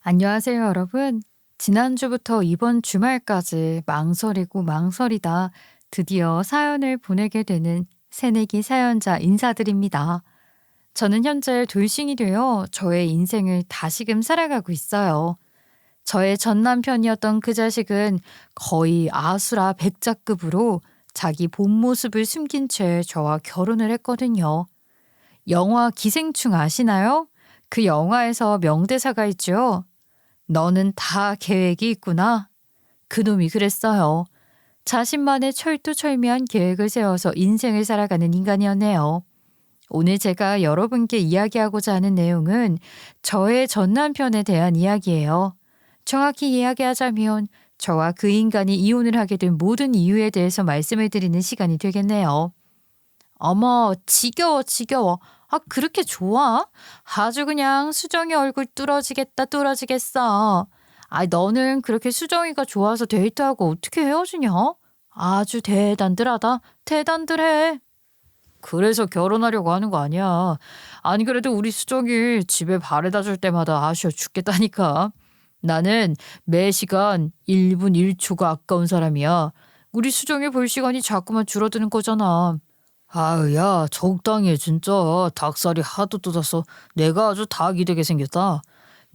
안녕하세요, 여러분. 지난주부터 이번 주말까지 망설이고 망설이다 드디어 사연을 보내게 되는 새내기 사연자 인사드립니다. 저는 현재 돌싱이 되어 저의 인생을 다시금 살아가고 있어요. 저의 전 남편이었던 그 자식은 거의 아수라 백자급으로 자기 본 모습을 숨긴 채 저와 결혼을 했거든요. 영화 기생충 아시나요? 그 영화에서 명대사가 있죠. 너는 다 계획이 있구나. 그놈이 그랬어요. 자신만의 철두철미한 계획을 세워서 인생을 살아가는 인간이었네요. 오늘 제가 여러분께 이야기하고자 하는 내용은 저의 전 남편에 대한 이야기예요. 정확히 이야기하자면 저와 그 인간이 이혼을 하게 된 모든 이유에 대해서 말씀을 드리는 시간이 되겠네요. 어머, 지겨워, 지겨워. 아, 그렇게 좋아? 아주 그냥 수정이 얼굴 뚫어지겠다, 뚫어지겠어. 아, 너는 그렇게 수정이가 좋아서 데이트하고 어떻게 헤어지냐? 아주 대단들하다. 대단들해. 그래서 결혼하려고 하는 거 아니야. 아니, 그래도 우리 수정이 집에 바래다 줄 때마다 아쉬워 죽겠다니까. 나는 매 시간 1분 1초가 아까운 사람이야. 우리 수정이 볼 시간이 자꾸만 줄어드는 거잖아. 아유, 야, 적당히 해, 진짜. 닭살이 하도 돋아서 내가 아주 닭이 되게 생겼다.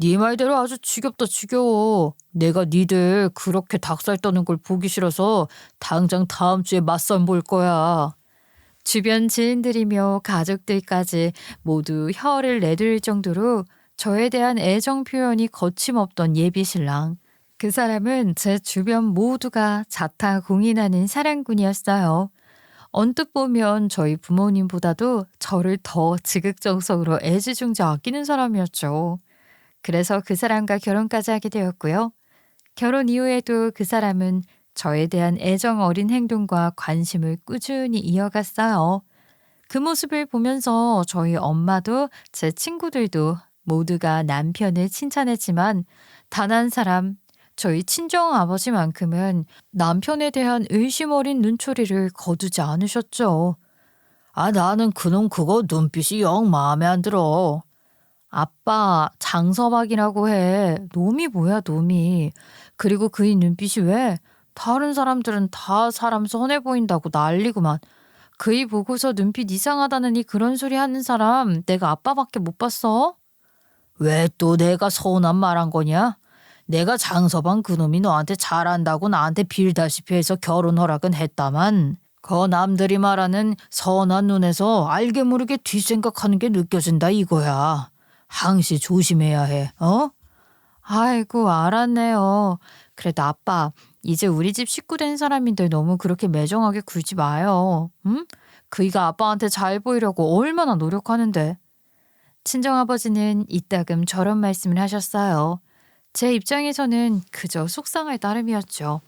네 말대로 아주 지겹다, 지겨워. 내가 니들 그렇게 닭살 떠는 걸 보기 싫어서 당장 다음 주에 맞선 볼 거야. 주변 지인들이며 가족들까지 모두 혀를 내둘 정도로 저에 대한 애정 표현이 거침없던 예비 신랑. 그 사람은 제 주변 모두가 자타공인하는 사랑꾼이었어요. 언뜻 보면 저희 부모님보다도 저를 더 지극정성으로 애지중지 아끼는 사람이었죠. 그래서 그 사람과 결혼까지 하게 되었고요. 결혼 이후에도 그 사람은 저에 대한 애정 어린 행동과 관심을 꾸준히 이어갔어요. 그 모습을 보면서 저희 엄마도 제 친구들도 모두가 남편을 칭찬했지만 단 한 사람, 저희 친정 아버지만큼은 남편에 대한 의심 어린 눈초리를 거두지 않으셨죠. 아, 나는 그놈 그거 눈빛이 영 마음에 안 들어. 아빠, 장서박이라고 해. 놈이 뭐야, 놈이. 그리고 그이 눈빛이 왜? 다른 사람들은 다 사람 선해 보인다고 난리구만. 그이 보고서 눈빛 이상하다느니 그런 소리 하는 사람 내가 아빠밖에 못 봤어? 왜 또 내가 서운한 말 한 거냐? 내가 장서방 그놈이 너한테 잘한다고 나한테 빌다시피 해서 결혼 허락은 했다만 그 남들이 말하는 선한 눈에서 알게 모르게 뒷생각하는 게 느껴진다 이거야. 항시 조심해야 해. 어? 아이고, 알았네요. 그래도 아빠, 이제 우리 집 식구 된 사람인데 너무 그렇게 매정하게 굴지 마요. 응? 그이가 아빠한테 잘 보이려고 얼마나 노력하는데. 친정아버지는 이따금 저런 말씀을 하셨어요. 제 입장에서는 그저 속상할 따름이었죠.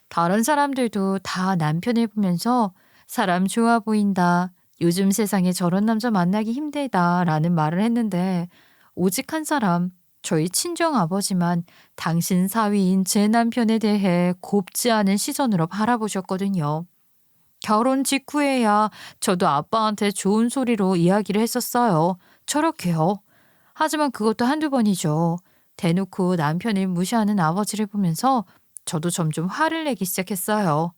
다른 사람들도 다 남편을 보면서 사람 좋아 보인다. 요즘 세상에 저런 남자 만나기 힘들다 라는 말을 했는데 오직 한 사람, 저희 친정 아버지만 당신 사위인 제 남편에 대해 곱지 않은 시선으로 바라보셨거든요. 결혼 직후에야 저도 아빠한테 좋은 소리로 이야기를 했었어요. 저렇게요. 하지만 그것도 한두 번이죠. 대놓고 남편을 무시하는 아버지를 보면서 저도 점점 화를 내기 시작했어요.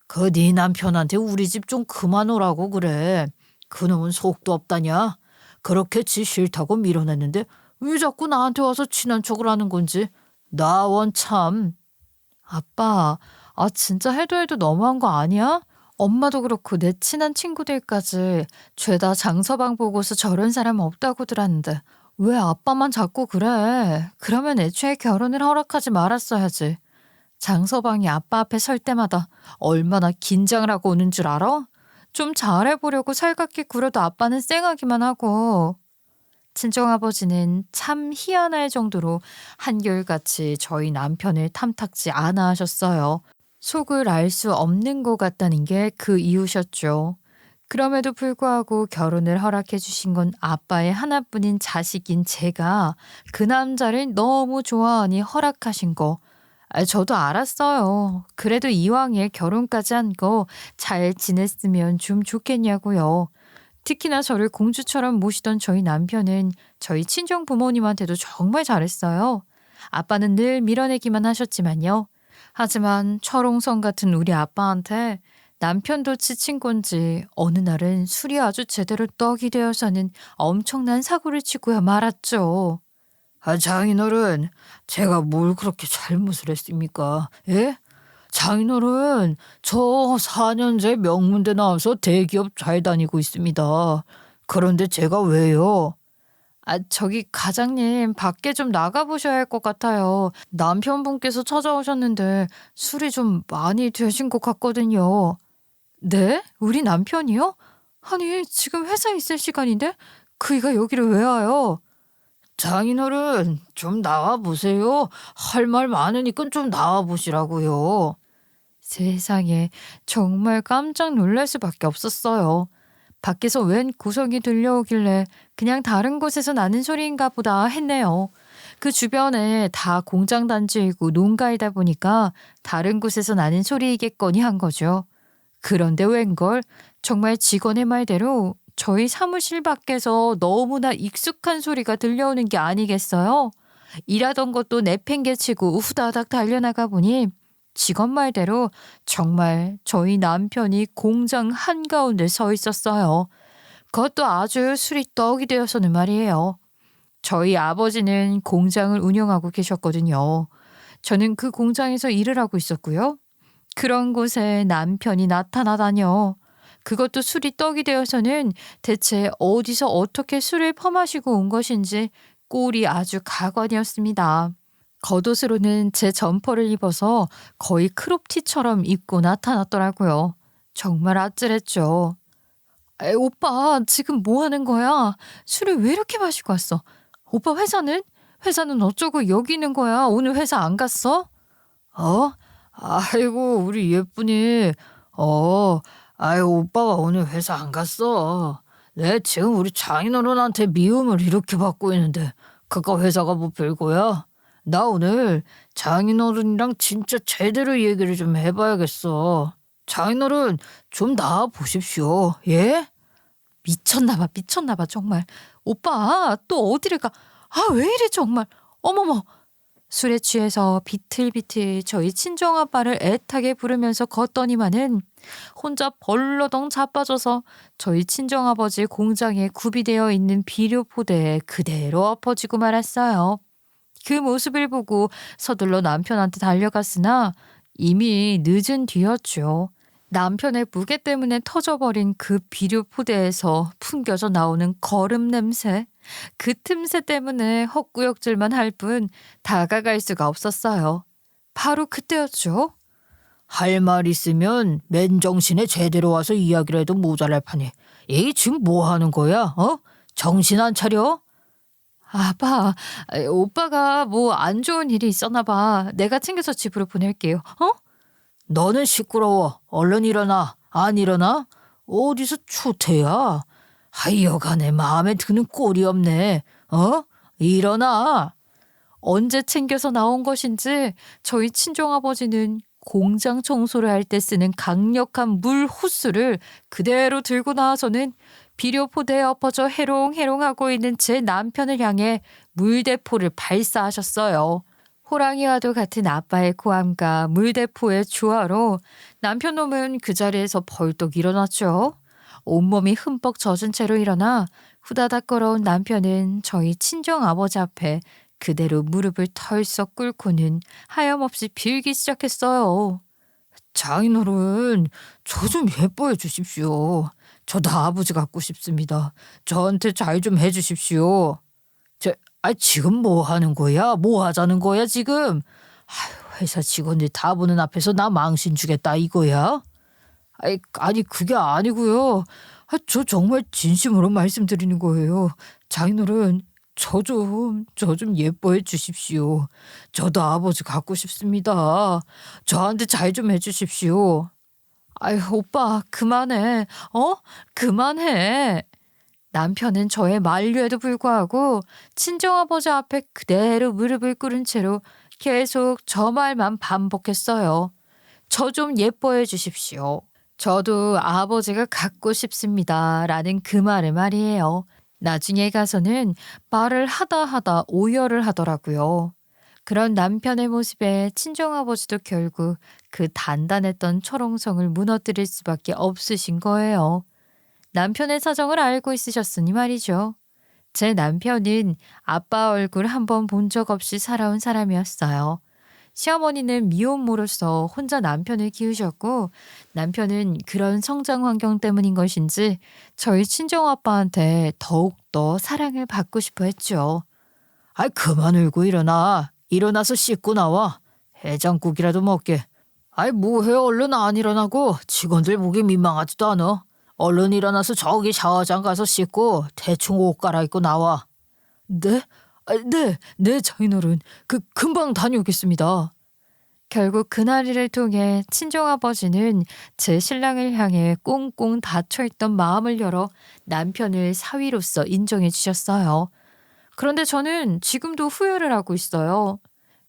그 네 남편한테 우리 집 좀 그만 오라고 그래. 그놈은 속도 없다냐? 그렇게 지 싫다고 밀어냈는데 왜 자꾸 나한테 와서 친한 척을 하는 건지. 나 원 참. 아빠, 아 진짜 해도 해도 너무한 거 아니야? 엄마도 그렇고 내 친한 친구들까지 죄다 장서방 보고서 저런 사람 없다고 들었는데 왜 아빠만 자꾸 그래? 그러면 애초에 결혼을 허락하지 말았어야지. 장서방이 아빠 앞에 설 때마다 얼마나 긴장을 하고 오는 줄 알아? 좀 잘해보려고 살갑게 굴어도 아빠는 쌩하기만 하고. 친정아버지는 참 희한할 정도로 한결같이 저희 남편을 탐탁지 않아 하셨어요. 속을 알 수 없는 것 같다는 게 그 이유셨죠. 그럼에도 불구하고 결혼을 허락해 주신 건 아빠의 하나뿐인 자식인 제가 그 남자를 너무 좋아하니 허락하신 거. 저도 알았어요. 그래도 이왕에 결혼까지 한 거 잘 지냈으면 좀 좋겠냐고요. 특히나 저를 공주처럼 모시던 저희 남편은 저희 친정 부모님한테도 정말 잘했어요. 아빠는 늘 밀어내기만 하셨지만요. 하지만 철옹성 같은 우리 아빠한테 남편도 지친 건지 어느 날은 술이 아주 제대로 떡이 되어서는 엄청난 사고를 치고야 말았죠. 아, 장인어른, 제가 뭘 그렇게 잘못을 했습니까? 예? 장인어른, 저 4년제 명문대 나와서 대기업 잘 다니고 있습니다. 그런데 제가 왜요? 아, 저기 과장님, 밖에 좀 나가보셔야 할 것 같아요. 남편분께서 찾아오셨는데 술이 좀 많이 드신 것 같거든요. 네? 우리 남편이요? 아니, 지금 회사에 있을 시간인데 그이가 여기를 왜 와요? 장인어른, 좀 나와보세요. 할 말 많으니까 좀 나와보시라고요. 세상에, 정말 깜짝 놀랄 수밖에 없었어요. 밖에서 웬 구성이 들려오길래 그냥 다른 곳에서 나는 소리인가 보다 했네요. 그 주변에 다 공장 단지이고 농가이다 보니까 다른 곳에서 나는 소리이겠거니 한 거죠. 그런데 웬걸, 정말 직원의 말대로 저희 사무실 밖에서 너무나 익숙한 소리가 들려오는 게 아니겠어요? 일하던 것도 내팽개치고 후다닥 달려나가 보니 직원 말대로 정말 저희 남편이 공장 한가운데 서 있었어요. 그것도 아주 술이 떡이 되어서는 말이에요. 저희 아버지는 공장을 운영하고 계셨거든요. 저는 그 공장에서 일을 하고 있었고요. 그런 곳에 남편이 나타나다녀. 그것도 술이 떡이 되어서는 대체 어디서 어떻게 술을 퍼마시고 온 것인지 꼴이 아주 가관이었습니다. 겉옷으로는 제 점퍼를 입어서 거의 크롭티처럼 입고 나타났더라고요. 정말 아찔했죠. 에, 오빠, 지금 뭐 하는 거야? 술을 왜 이렇게 마시고 왔어? 오빠 회사는? 회사는 어쩌고 여기 있는 거야? 오늘 회사 안 갔어? 어? 아이고, 우리 예쁜이. 어, 아이고, 오빠가 오늘 회사 안 갔어. 내 지금 우리 장인어른한테 미움을 이렇게 받고 있는데, 그까 회사가 뭐 별거야? 나 오늘 장인어른이랑 진짜 제대로 얘기를 좀 해봐야겠어. 장인어른, 좀 나와 보십시오. 예? 미쳤나봐, 미쳤나봐, 정말. 오빠, 또 어디를 가? 아, 왜 이래, 정말. 어머머. 술에 취해서 비틀비틀 저희 친정아빠를 애타게 부르면서 걷더니만은 혼자 벌러덩 자빠져서 저희 친정아버지 공장에 구비되어 있는 비료포대에 그대로 엎어지고 말았어요. 그 모습을 보고 서둘러 남편한테 달려갔으나 이미 늦은 뒤였죠. 남편의 무게 때문에 터져버린 그 비료포대에서 풍겨져 나오는 거름 냄새. 그 틈새 때문에 헛구역질만 할 뿐 다가갈 수가 없었어요. 바로 그때였죠. 할 말 있으면 맨정신에 제대로 와서 이야기를 해도 모자랄 판에. 에이, 지금 뭐 하는 거야? 어? 정신 안 차려? 아빠, 오빠가 뭐 안 좋은 일이 있었나 봐. 내가 챙겨서 집으로 보낼게요. 어? 너는 시끄러워. 얼른 일어나. 안 일어나? 어디서 추태야? 하여간에 마음에 드는 꼴이 없네. 어? 일어나. 언제 챙겨서 나온 것인지 저희 친정아버지는 공장 청소를 할 때 쓰는 강력한 물 호스를 그대로 들고 나와서는 비료포대에 엎어져 해롱해롱하고 있는 제 남편을 향해 물대포를 발사하셨어요. 호랑이와도 같은 아빠의 고함과 물대포의 조화로 남편 놈은 그 자리에서 벌떡 일어났죠. 온몸이 흠뻑 젖은 채로 일어나 후다닥 걸어온 남편은 저희 친정아버지 앞에 그대로 무릎을 털썩 꿇고는 하염없이 빌기 시작했어요. 장인어른, 저 좀 예뻐해 주십시오. 저도 아버지 갖고 싶습니다. 저한테 잘 좀 해주십시오. 지금 뭐 하는 거야? 뭐 하자는 거야, 지금? 아유, 회사 직원들 다 보는 앞에서 나 망신 주겠다, 이거야? 아니, 그게 아니고요. 저 정말 진심으로 말씀드리는 거예요. 장인어른, 저 좀 예뻐해 주십시오. 저도 아버지 갖고 싶습니다. 저한테 잘 좀 해주십시오. 아유, 오빠, 그만해. 어? 그만해. 남편은 저의 만류에도 불구하고 친정아버지 앞에 그대로 무릎을 꿇은 채로 계속 저 말만 반복했어요. 저 좀 예뻐해 주십시오. 저도 아버지가 갖고 싶습니다. 라는 그 말을 말이에요. 나중에 가서는 말을 하다 하다 오열을 하더라고요. 그런 남편의 모습에 친정아버지도 결국 그 단단했던 철옹성을 무너뜨릴 수밖에 없으신 거예요. 남편의 사정을 알고 있으셨으니 말이죠. 제 남편은 아빠 얼굴 한 번 본 적 없이 살아온 사람이었어요. 시어머니는 미혼모로서 혼자 남편을 키우셨고 남편은 그런 성장 환경 때문인 것인지 저희 친정아빠한테 더욱더 사랑을 받고 싶어 했죠. 아이 그만 울고 일어나. 일어나서 씻고 나와. 해장국이라도 먹게. 아이 뭐해 얼른 안 일어나고 직원들 보기 민망하지도 않아. 얼른 일어나서 저기 샤워장 가서 씻고 대충 옷 갈아입고 나와. 네? 네, 장인어른. 금방 다녀오겠습니다. 결국 그날을 통해 친정아버지는 제 신랑을 향해 꽁꽁 닫혀있던 마음을 열어 남편을 사위로서 인정해 주셨어요. 그런데 저는 지금도 후회를 하고 있어요.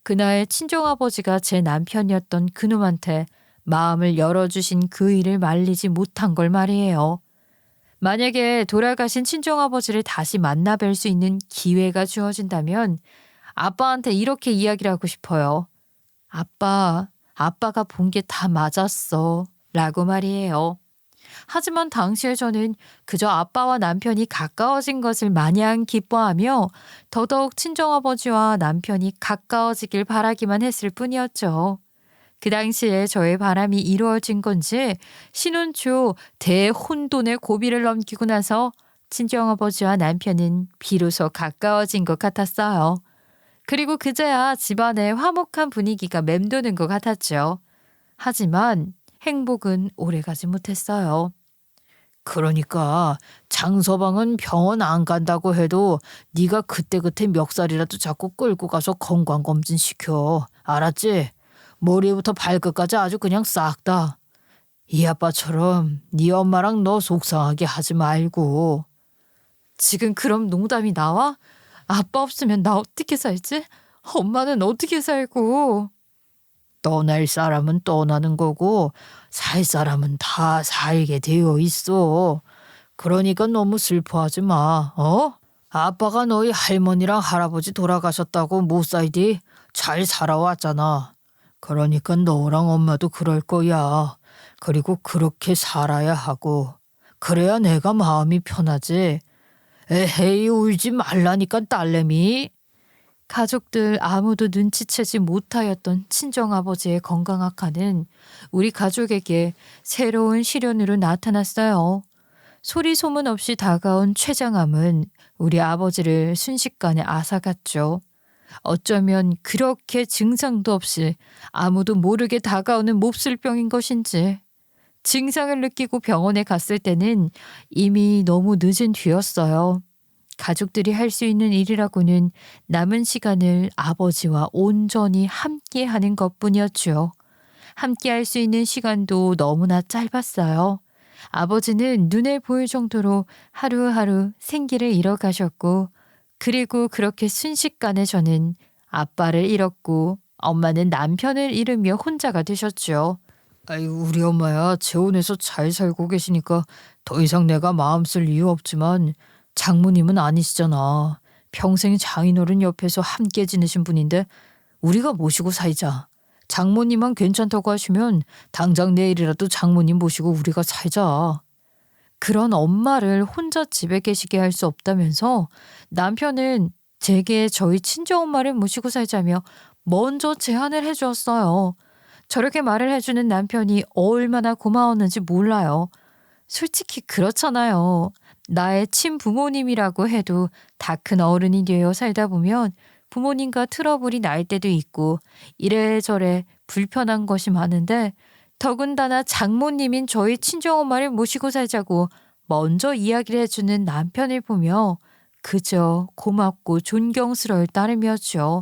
그날 친정아버지가 제 남편이었던 그놈한테 마음을 열어주신 그 일을 말리지 못한 걸 말이에요. 만약에 돌아가신 친정아버지를 다시 만나 뵐 수 있는 기회가 주어진다면 아빠한테 이렇게 이야기를 하고 싶어요. 아빠가 본 게 다 맞았어. 라고 말이에요. 하지만 당시에 저는 그저 아빠와 남편이 가까워진 것을 마냥 기뻐하며 더더욱 친정아버지와 남편이 가까워지길 바라기만 했을 뿐이었죠. 그 당시에 저의 바람이 이루어진 건지 신혼 초 대혼돈의 고비를 넘기고 나서 친정아버지와 남편은 비로소 가까워진 것 같았어요. 그리고 그제야 집안에 화목한 분위기가 맴도는 것 같았죠. 하지만 행복은 오래가지 못했어요. 그러니까 장서방은 병원 안 간다고 해도 네가 그때그때 멱살이라도 자꾸 끌고 가서 건강검진 시켜. 알았지? 머리부터 발끝까지 아주 그냥 싹 다. 이 아빠처럼 네 엄마랑 너 속상하게 하지 말고. 지금 그럼 농담이 나와? 아빠 없으면 나 어떻게 살지? 엄마는 어떻게 살고? 떠날 사람은 떠나는 거고 살 사람은 다 살게 되어 있어. 그러니까 너무 슬퍼하지 마. 어? 아빠가 너희 할머니랑 할아버지 돌아가셨다고 못 살디? 잘 살아왔잖아. 그러니까 너랑 엄마도 그럴 거야. 그리고 그렇게 살아야 하고. 그래야 내가 마음이 편하지. 에헤이 울지 말라니까 딸내미. 가족들 아무도 눈치채지 못하였던 친정아버지의 건강 악화는 우리 가족에게 새로운 시련으로 나타났어요. 소리 소문 없이 다가온 췌장암은 우리 아버지를 순식간에 앗아갔죠. 어쩌면 그렇게 증상도 없이 아무도 모르게 다가오는 몹쓸병인 것인지 증상을 느끼고 병원에 갔을 때는 이미 너무 늦은 뒤였어요. 가족들이 할 수 있는 일이라고는 남은 시간을 아버지와 온전히 함께하는 것뿐이었죠. 함께할 수 있는 시간도 너무나 짧았어요. 아버지는 눈에 보일 정도로 하루하루 생기를 잃어가셨고 그리고 그렇게 순식간에 저는 아빠를 잃었고 엄마는 남편을 잃으며 혼자가 되셨죠. 아이 우리 엄마야 재혼해서 잘 살고 계시니까 더 이상 내가 마음 쓸 이유 없지만 장모님은 아니시잖아. 평생 장인어른 옆에서 함께 지내신 분인데 우리가 모시고 살자. 장모님만 괜찮다고 하시면 당장 내일이라도 장모님 모시고 우리가 살자. 그런 엄마를 혼자 집에 계시게 할 수 없다면서 남편은 제게 저희 친정엄마를 모시고 살자며 먼저 제안을 해주었어요. 저렇게 말을 해주는 남편이 얼마나 고마웠는지 몰라요. 솔직히 그렇잖아요. 나의 친부모님이라고 해도 다 큰 어른이 되어 살다 보면 부모님과 트러블이 날 때도 있고 이래저래 불편한 것이 많은데 더군다나 장모님인 저희 친정엄마를 모시고 살자고 먼저 이야기를 해주는 남편을 보며 그저 고맙고 존경스러울 따름이었죠.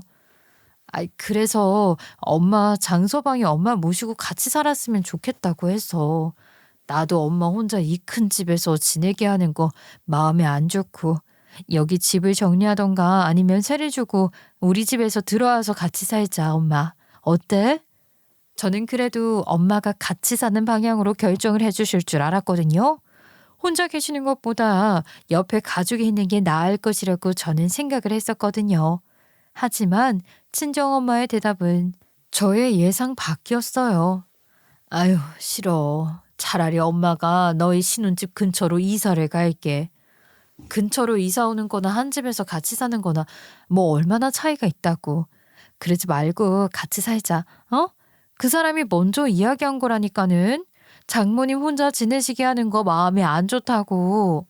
그래서 엄마 장서방이 엄마 모시고 같이 살았으면 좋겠다고 해서 나도 엄마 혼자 이 큰 집에서 지내게 하는 거 마음에 안 좋고 여기 집을 정리하던가 아니면 세를 주고 우리 집에서 들어와서 같이 살자 엄마. 어때? 저는 그래도 엄마가 같이 사는 방향으로 결정을 해주실 줄 알았거든요. 혼자 계시는 것보다 옆에 가족이 있는 게 나을 것이라고 저는 생각을 했었거든요. 하지만 친정엄마의 대답은 저의 예상 밖이었어요. 아유, 싫어. 차라리 엄마가 너희 신혼집 근처로 이사를 갈게. 근처로 이사 오는 거나 한 집에서 같이 사는 거나 뭐 얼마나 차이가 있다고. 그러지 말고 같이 살자. 어? 그 사람이 먼저 이야기한 거라니까는. 장모님 혼자 지내시게 하는 거 마음이 안 좋다고.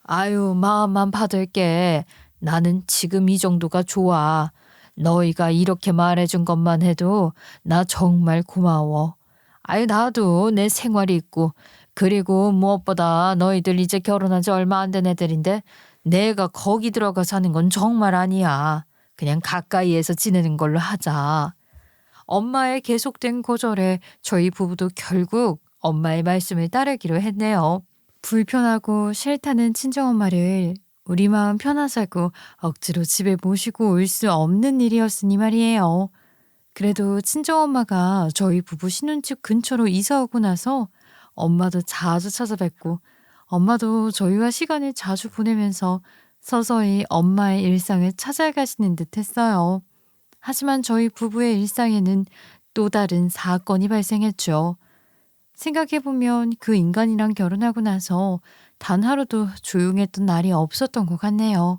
아유, 마음만 받을게. 나는 지금 이 정도가 좋아. 너희가 이렇게 말해준 것만 해도 나 정말 고마워. 아유, 나도 내 생활이 있고, 그리고 무엇보다 너희들 이제 결혼한 지 얼마 안 된 애들인데 내가 거기 들어가 사는 건 정말 아니야. 그냥 가까이에서 지내는 걸로 하자. 엄마의 계속된 고절에 저희 부부도 결국 엄마의 말씀을 따르기로 했네요. 불편하고 싫다는 친정엄마를 우리 마음 편하자고 억지로 집에 모시고 올 수 없는 일이었으니 말이에요. 그래도 친정엄마가 저희 부부 신혼집 근처로 이사 오고 나서 엄마도 자주 찾아뵙고 엄마도 저희와 시간을 자주 보내면서 서서히 엄마의 일상을 찾아가시는 듯 했어요. 하지만 저희 부부의 일상에는 또 다른 사건이 발생했죠. 생각해보면 그 인간이랑 결혼하고 나서 단 하루도 조용했던 날이 없었던 것 같네요.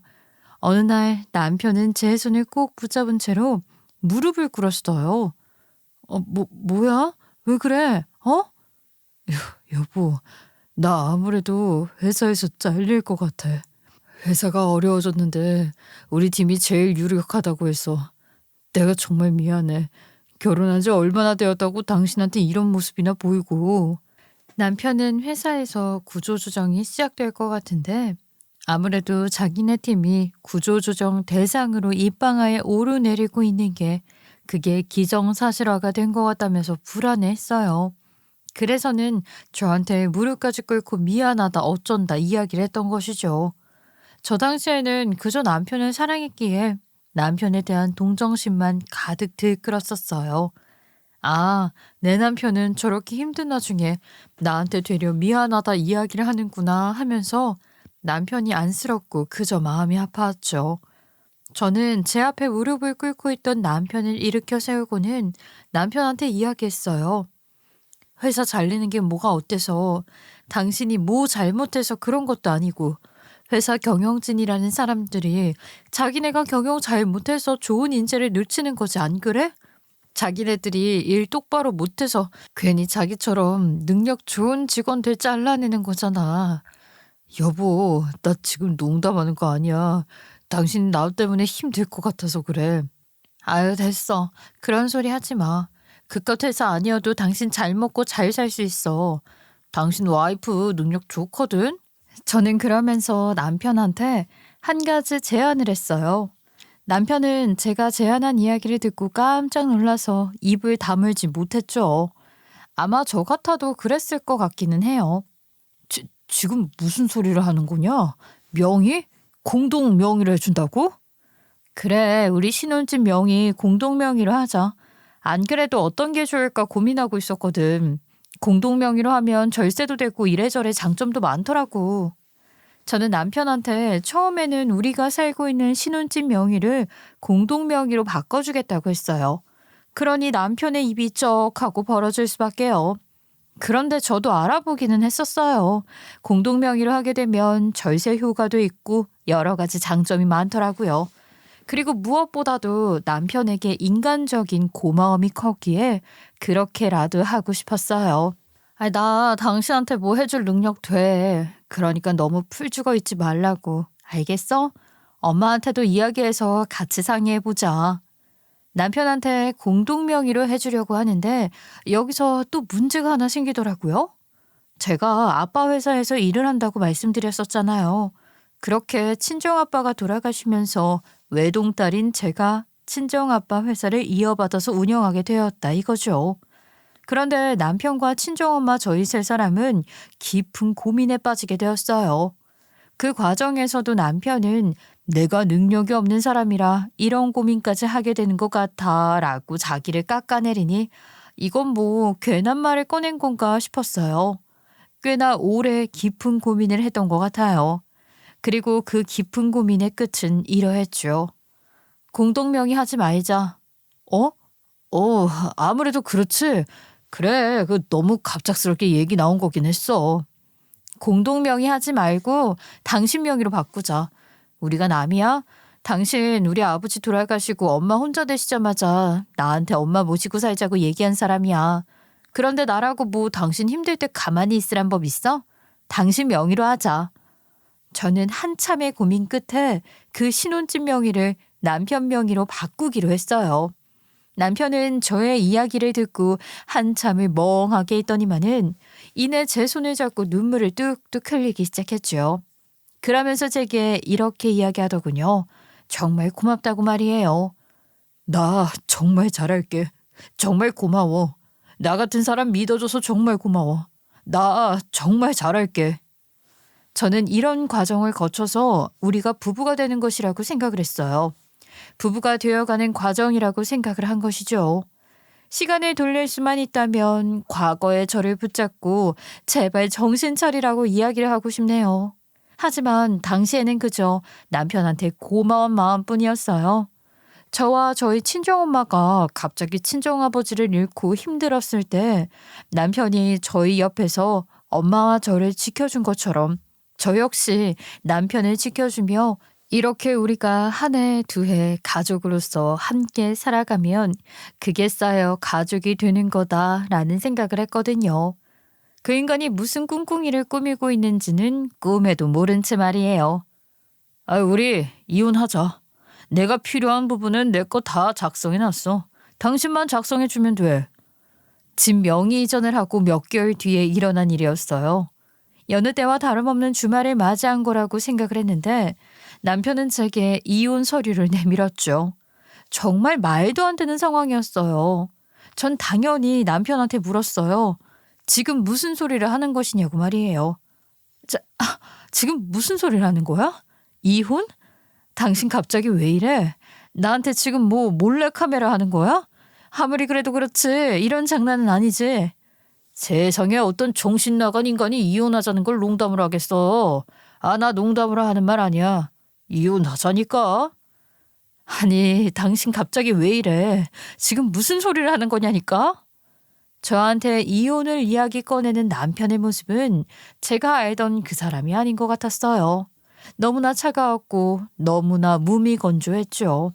어느 날 남편은 제 손을 꼭 붙잡은 채로 무릎을 꿇었어요. 뭐야? 왜 그래? 여보, 나 아무래도 회사에서 잘릴 것 같아. 회사가 어려워졌는데 우리 팀이 제일 유력하다고 해서 내가 정말 미안해. 결혼한 지 얼마나 되었다고 당신한테 이런 모습이나 보이고. 남편은 회사에서 구조조정이 시작될 것 같은데 아무래도 자기네 팀이 구조조정 대상으로 입방아에 오르내리고 있는 게 그게 기정사실화가 된 것 같다면서 불안해했어요. 그래서는 저한테 무릎까지 꿇고 미안하다 어쩐다 이야기를 했던 것이죠. 저 당시에는 그저 남편을 사랑했기에 남편에 대한 동정심만 가득 들끓었었어요. 아, 내 남편은 저렇게 힘든 와중에 나한테 되려 미안하다 이야기를 하는구나 하면서 남편이 안쓰럽고 그저 마음이 아파왔죠. 저는 제 앞에 무릎을 꿇고 있던 남편을 일으켜 세우고는 남편한테 이야기했어요. 회사 잘리는 게 뭐가 어때서 당신이 뭐 잘못해서 그런 것도 아니고 회사 경영진이라는 사람들이 자기네가 경영 잘 못해서 좋은 인재를 놓치는 거지 안 그래? 자기네들이 일 똑바로 못해서 괜히 자기처럼 능력 좋은 직원들 잘라내는 거잖아. 여보, 나 지금 농담하는 거 아니야. 당신 나 때문에 힘들 것 같아서 그래. 아유, 됐어. 그런 소리 하지 마. 그깟 회사 아니어도 당신 잘 먹고 잘 살 수 있어. 당신 와이프 능력 좋거든? 저는 그러면서 남편한테 한 가지 제안을 했어요. 남편은 제가 제안한 이야기를 듣고 깜짝 놀라서 입을 다물지 못했죠. 아마 저 같아도 그랬을 것 같기는 해요. 지금 무슨 소리를 하는 거냐? 명의? 공동 명의를 해준다고? 그래, 우리 신혼집 명의 공동 명의로 하자. 안 그래도 어떤 게 좋을까 고민하고 있었거든. 공동 명의로 하면 절세도 되고 이래저래 장점도 많더라고. 저는 남편한테 처음에는 우리가 살고 있는 신혼집 명의를 공동 명의로 바꿔주겠다고 했어요. 그러니 남편의 입이 쩍 하고 벌어질 수밖에요. 그런데 저도 알아보기는 했었어요. 공동 명의로 하게 되면 절세 효과도 있고 여러 가지 장점이 많더라고요. 그리고 무엇보다도 남편에게 인간적인 고마움이 컸기에 그렇게라도 하고 싶었어요. 나 당신한테 뭐 해줄 능력 돼. 그러니까 너무 풀 죽어 있지 말라고. 알겠어? 엄마한테도 이야기해서 같이 상의해보자. 남편한테 공동 명의로 해주려고 하는데 여기서 또 문제가 하나 생기더라고요. 제가 아빠 회사에서 일을 한다고 말씀드렸었잖아요. 그렇게 친정아빠가 돌아가시면서 외동딸인 제가 친정아빠 회사를 이어받아서 운영하게 되었다 이거죠. 그런데 남편과 친정엄마 저희 세 사람은 깊은 고민에 빠지게 되었어요. 그 과정에서도 남편은 내가 능력이 없는 사람이라 이런 고민까지 하게 되는 것 같아 라고 자기를 깎아내리니 이건 뭐 괜한 말을 꺼낸 건가 싶었어요. 꽤나 오래 깊은 고민을 했던 것 같아요. 그리고 그 깊은 고민의 끝은 이러했죠. 공동명의 하지 말자. 어? 아무래도 그렇지. 그래, 너무 갑작스럽게 얘기 나온 거긴 했어. 공동명의 하지 말고 당신 명의로 바꾸자. 우리가 남이야? 당신 우리 아버지 돌아가시고 엄마 혼자 되시자마자 나한테 엄마 모시고 살자고 얘기한 사람이야. 그런데 나라고 뭐 당신 힘들 때 가만히 있으란 법 있어? 당신 명의로 하자. 저는 한참의 고민 끝에 그 신혼집 명의를 남편 명의로 바꾸기로 했어요. 남편은 저의 이야기를 듣고 한참을 멍하게 있더니만은 이내 제 손을 잡고 눈물을 뚝뚝 흘리기 시작했죠. 그러면서 제게 이렇게 이야기하더군요. 정말 고맙다고 말이에요. 나 정말 잘할게. 정말 고마워. 나 같은 사람 믿어줘서 정말 고마워. 나 정말 잘할게. 저는 이런 과정을 거쳐서 우리가 부부가 되는 것이라고 생각을 했어요. 부부가 되어가는 과정이라고 생각을 한 것이죠. 시간을 돌릴 수만 있다면 과거의 저를 붙잡고 제발 정신 차리라고 이야기를 하고 싶네요. 하지만 당시에는 그저 남편한테 고마운 마음뿐이었어요. 저와 저희 친정엄마가 갑자기 친정아버지를 잃고 힘들었을 때 남편이 저희 옆에서 엄마와 저를 지켜준 것처럼 저 역시 남편을 지켜주며 이렇게 우리가 한 해, 두 해 가족으로서 함께 살아가면 그게 쌓여 가족이 되는 거다라는 생각을 했거든요. 그 인간이 무슨 꿍꿍이를 꾸미고 있는지는 꿈에도 모른 채 말이에요. 우리 이혼하자. 내가 필요한 부분은 내 거 다 작성해놨어. 당신만 작성해주면 돼. 집 명의 이전을 하고 몇 개월 뒤에 일어난 일이었어요. 여느 때와 다름없는 주말을 맞이한 거라고 생각을 했는데 남편은 제게 이혼 서류를 내밀었죠. 정말 말도 안 되는 상황이었어요. 전 당연히 남편한테 물었어요. 지금 무슨 소리를 하는 것이냐고 말이에요. 지금 무슨 소리를 하는 거야? 이혼? 당신 갑자기 왜 이래? 나한테 지금 뭐 몰래카메라 하는 거야? 아무리 그래도 그렇지 이런 장난은 아니지. 세상에 어떤 정신 나간 인간이 이혼하자는 걸 농담으로 하겠어. 나 농담으로 하는 말 아니야. 이혼하자니까. 아니 당신 갑자기 왜 이래? 지금 무슨 소리를 하는 거냐니까? 저한테 이혼을 이야기 꺼내는 남편의 모습은 제가 알던 그 사람이 아닌 것 같았어요. 너무나 차가웠고 너무나 무미건조했죠.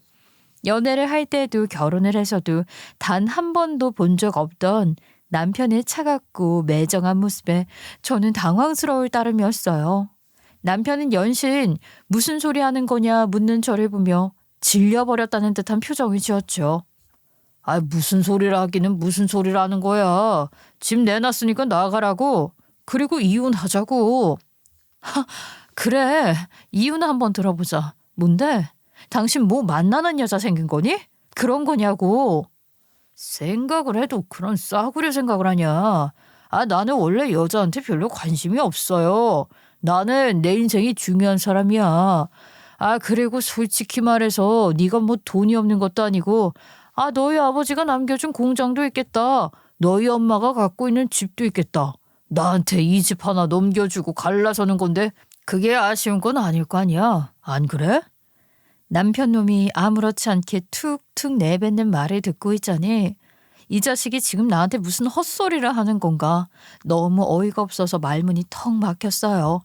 연애를 할 때도 결혼을 해서도 단 한 번도 본 적 없던 남편의 차갑고 매정한 모습에 저는 당황스러울 따름이었어요. 남편은 연신 무슨 소리 하는 거냐 묻는 저를 보며 질려버렸다는 듯한 표정을 지었죠. 무슨 소리를 하기는 무슨 소리를 하는 거야. 집 내놨으니까 나가라고. 그리고 이혼하자고. 그래. 이혼 한번 들어보자. 뭔데? 당신 뭐 만나는 여자 생긴 거니? 그런 거냐고. 생각을 해도 그런 싸구려 생각을 하냐. 나는 원래 여자한테 별로 관심이 없어요. 나는 내 인생이 중요한 사람이야. 그리고 솔직히 말해서 네가 뭐 돈이 없는 것도 아니고 너희 아버지가 남겨준 공장도 있겠다. 너희 엄마가 갖고 있는 집도 있겠다. 나한테 이 집 하나 넘겨주고 갈라서는 건데 그게 아쉬운 건 아닐 거 아니야. 안 그래? 남편 놈이 아무렇지 않게 툭툭 내뱉는 말을 듣고 있자니 이 자식이 지금 나한테 무슨 헛소리를 하는 건가. 너무 어이가 없어서 말문이 턱 막혔어요.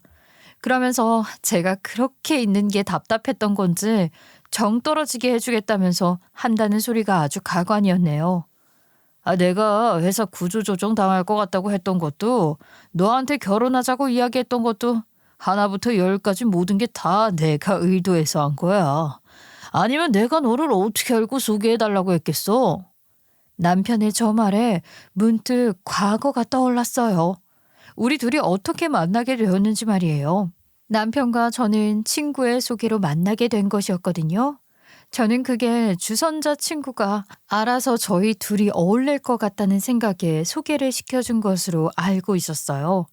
그러면서 제가 그렇게 있는 게 답답했던 건지 정 떨어지게 해주겠다면서 한다는 소리가 아주 가관이었네요. 내가 회사 구조조정 당할 것 같다고 했던 것도 너한테 결혼하자고 이야기했던 것도 하나부터 열까지 모든 게 다 내가 의도해서 한 거야. 아니면 내가 너를 어떻게 알고 소개해달라고 했겠어? 남편의 저 말에 문득 과거가 떠올랐어요. 우리 둘이 어떻게 만나게 되었는지 말이에요. 남편과 저는 친구의 소개로 만나게 된 것이었거든요. 저는 그게 주선자 친구가 알아서 저희 둘이 어울릴 것 같다는 생각에 소개를 시켜준 것으로 알고 있었어요.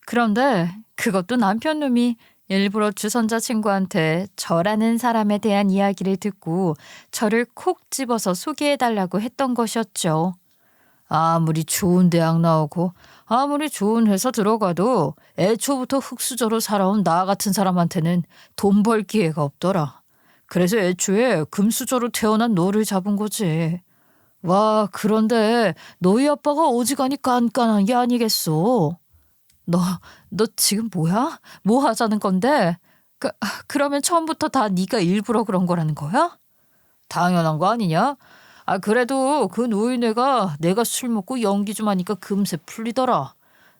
그런데 그것도 남편 놈이 일부러 주선자 친구한테 저라는 사람에 대한 이야기를 듣고 저를 콕 집어서 소개해달라고 했던 것이었죠. 아무리 좋은 대학 나오고 아무리 좋은 회사 들어가도 애초부터 흙수저로 살아온 나 같은 사람한테는 돈 벌 기회가 없더라. 그래서 애초에 금수저로 태어난 너를 잡은 거지. 와, 그런데 너희 아빠가 어지간히 깐깐한 게 아니겠어. 너, 너 지금 뭐야? 뭐 하자는 건데? 그러면 처음부터 다 네가 일부러 그런 거라는 거야? 당연한 거 아니냐? 아, 그래도 그 노인네가 내가 술 먹고 연기 좀 하니까 금세 풀리더라.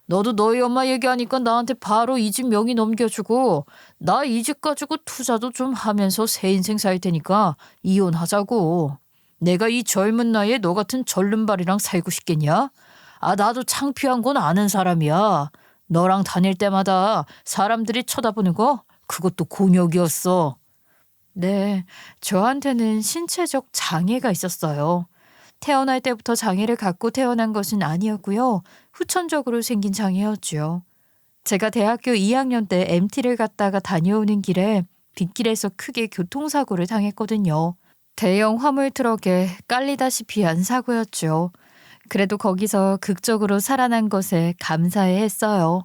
너도 너희 엄마 얘기하니까 나한테 바로 이 집 명의 넘겨주고 나 이 집 가지고 투자도 좀 하면서 새 인생 살 테니까 이혼하자고. 내가 이 젊은 나이에 너 같은 절름발이랑 살고 싶겠냐? 아, 나도 창피한 건 아는 사람이야. 너랑 다닐 때마다 사람들이 쳐다보는 거 그것도 곤욕이었어. 네, 저한테는 신체적 장애가 있었어요. 태어날 때부터 장애를 갖고 태어난 것은 아니었고요. 후천적으로 생긴 장애였죠. 제가 대학교 2학년 때 MT를 갔다가 다녀오는 길에 빗길에서 크게 교통사고를 당했거든요. 대형 화물 트럭에 깔리다시피 한 사고였죠. 그래도 거기서 극적으로 살아난 것에 감사해 했어요.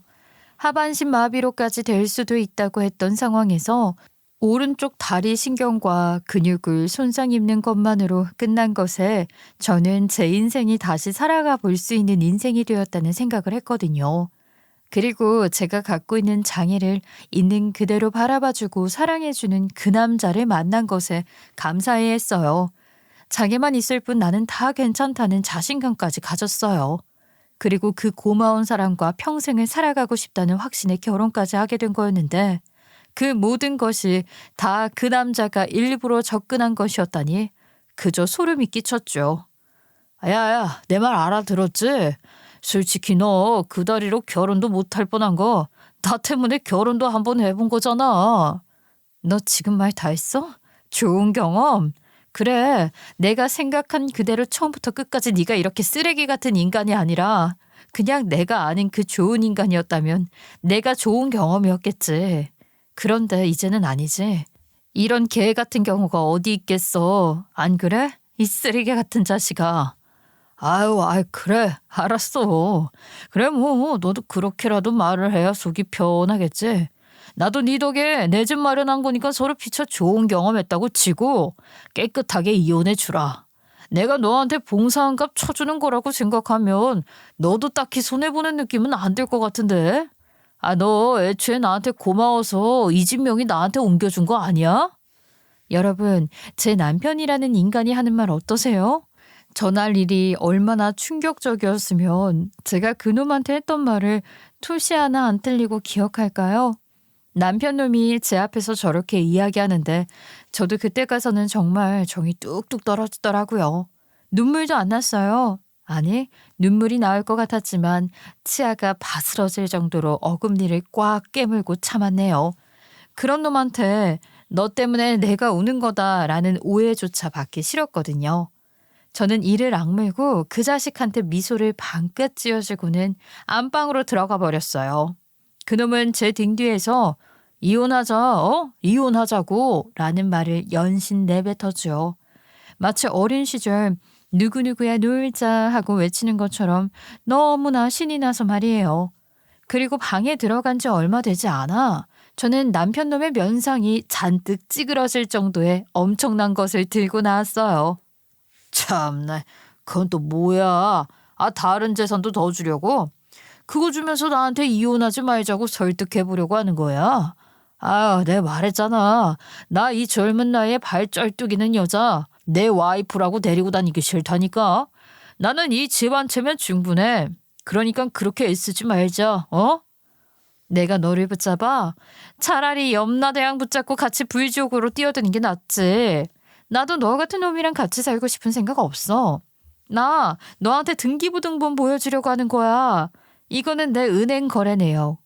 하반신 마비로까지 될 수도 있다고 했던 상황에서 오른쪽 다리 신경과 근육을 손상 입는 것만으로 끝난 것에 저는 제 인생이 다시 살아가 볼 수 있는 인생이 되었다는 생각을 했거든요. 그리고 제가 갖고 있는 장애를 있는 그대로 바라봐주고 사랑해주는 그 남자를 만난 것에 감사해 했어요. 장애만 있을 뿐 나는 다 괜찮다는 자신감까지 가졌어요. 그리고 그 고마운 사람과 평생을 살아가고 싶다는 확신에 결혼까지 하게 된 거였는데 그 모든 것이 다 그 남자가 일부러 접근한 것이었다니 그저 소름이 끼쳤죠. 야야, 내 말 알아들었지? 솔직히 너 그 다리로 결혼도 못할 뻔한 거 나 때문에 결혼도 한번 해본 거잖아. 너 지금 말 다 했어? 좋은 경험. 그래, 내가 생각한 그대로 처음부터 끝까지 네가 이렇게 쓰레기 같은 인간이 아니라 그냥 내가 아는 그 좋은 인간이었다면 내가 좋은 경험이었겠지. 그런데 이제는 아니지. 이런 개 같은 경우가 어디 있겠어. 안 그래? 이 쓰레기 같은 자식아. 아유, 그래. 알았어. 그래, 뭐 너도 그렇게라도 말을 해야 속이 편하겠지. 나도 네 덕에 내 집 마련한 거니까 서로 피차 좋은 경험했다고 치고 깨끗하게 이혼해 주라. 내가 너한테 봉사한 값 쳐주는 거라고 생각하면 너도 딱히 손해보는 느낌은 안 들 것 같은데. 아, 너 애초에 나한테 고마워서 이 집 명의 나한테 옮겨준 거 아니야? 여러분, 제 남편이라는 인간이 하는 말 어떠세요? 전할 일이 얼마나 충격적이었으면 제가 그놈한테 했던 말을 토시 하나 안 틀리고 기억할까요? 남편 놈이 제 앞에서 저렇게 이야기하는데 저도 그때 가서는 정말 정이 뚝뚝 떨어지더라고요. 눈물도 안 났어요. 아니, 눈물이 나올 것 같았지만 치아가 바스러질 정도로 어금니를 꽉 깨물고 참았네요. 그런 놈한테 너 때문에 내가 우는 거다라는 오해조차 받기 싫었거든요. 저는 이를 악물고 그 자식한테 미소를 방긋 찌어주고는 안방으로 들어가 버렸어요. 그놈은 제 등 뒤에서 이혼하자, 이혼하자고 라는 말을 연신 내뱉었죠. 마치 어린 시절 누구누구야 놀자 하고 외치는 것처럼 너무나 신이 나서 말이에요. 그리고 방에 들어간 지 얼마 되지 않아 저는 남편 놈의 면상이 잔뜩 찌그러질 정도의 엄청난 것을 들고 나왔어요. 참나, 그건 또 뭐야? 아, 다른 재산도 더 주려고? 그거 주면서 나한테 이혼하지 말자고 설득해보려고 하는 거야? 아, 내가 말했잖아. 나 이 젊은 나이에 발 쩔뚝이는 여자 내 와이프라고 데리고 다니기 싫다니까. 나는 이 집 한 채면 충분해. 그러니까 그렇게 애쓰지 말자, 어? 내가 너를 붙잡아? 차라리 염라대왕 붙잡고 같이 불지옥으로 뛰어드는 게 낫지. 나도 너 같은 놈이랑 같이 살고 싶은 생각 없어. 나 너한테 등기부등본 보여주려고 하는 거야. 이거는 내 은행 거래 내역.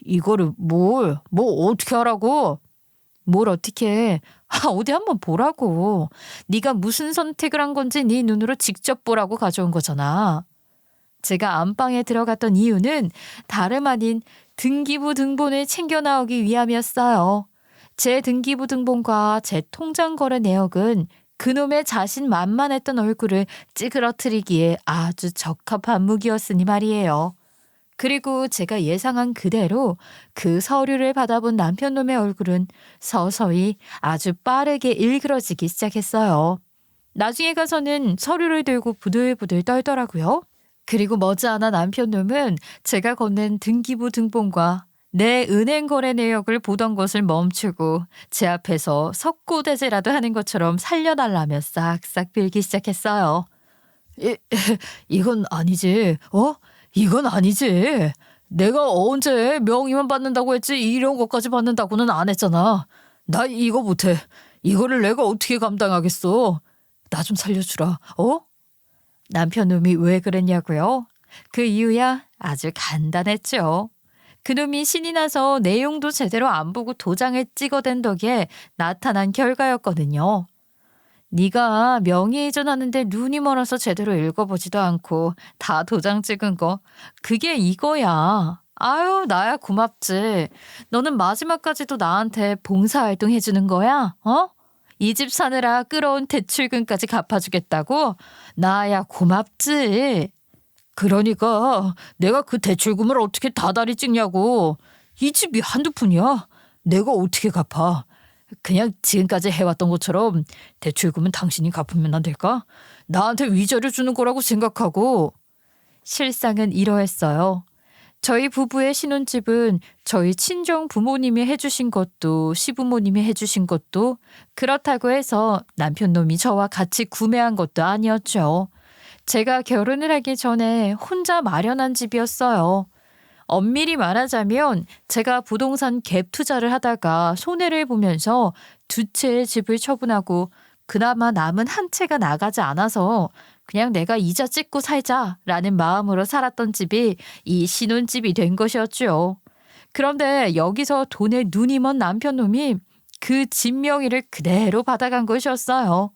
이거를 뭘 어떻게 하라고? 뭘 어떻게 해? 아, 어디 한번 보라고. 네가 무슨 선택을 한 건지 네 눈으로 직접 보라고 가져온 거잖아. 제가 안방에 들어갔던 이유는 다름 아닌 등기부등본을 챙겨 나오기 위함이었어요. 제 등기부등본과 제 통장 거래 내역은 그놈의 자신만만했던 얼굴을 찌그러뜨리기에 아주 적합한 무기였으니 말이에요. 그리고 제가 예상한 그대로 그 서류를 받아본 남편놈의 얼굴은 서서히 아주 빠르게 일그러지기 시작했어요. 나중에 가서는 서류를 들고 부들부들 떨더라고요. 그리고 머지않아 남편놈은 제가 건넨 등기부 등본과 내 은행 거래 내역을 보던 것을 멈추고 제 앞에서 석고대죄라도 하는 것처럼 살려달라며 싹싹 빌기 시작했어요. 이건 아니지. 이건 아니지. 내가 언제 명의만 받는다고 했지 이런 것까지 받는다고는 안 했잖아. 나 이거 못해. 이거를 내가 어떻게 감당하겠어. 나 좀 살려주라. 남편놈이 왜 그랬냐고요? 그 이유야 아주 간단했죠. 그놈이 신이 나서 내용도 제대로 안 보고 도장을 찍어댄 덕에 나타난 결과였거든요. 네가 명의 이전하는데 눈이 멀어서 제대로 읽어보지도 않고 다 도장 찍은 거 그게 이거야. 아유 나야 고맙지. 너는 마지막까지도 나한테 봉사활동 해주는 거야? 이 집 사느라 끌어온 대출금까지 갚아주겠다고? 나야 고맙지. 그러니까 내가 그 대출금을 어떻게 다달이 찍냐고. 이 집이 한두 푼이야. 내가 어떻게 갚아. 그냥 지금까지 해왔던 것처럼 대출금은 당신이 갚으면 안 될까? 나한테 위자료 주는 거라고 생각하고. 실상은 이러했어요. 저희 부부의 신혼집은 저희 친정 부모님이 해주신 것도 시부모님이 해주신 것도 그렇다고 해서 남편놈이 저와 같이 구매한 것도 아니었죠. 제가 결혼을 하기 전에 혼자 마련한 집이었어요. 엄밀히 말하자면 제가 부동산 갭 투자를 하다가 손해를 보면서 두 채의 집을 처분하고 그나마 남은 한 채가 나가지 않아서 그냥 내가 이자 찍고 살자라는 마음으로 살았던 집이 이 신혼집이 된 것이었죠. 그런데 여기서 돈에 눈이 먼 남편놈이 그 집 명의를 그대로 받아간 것이었어요.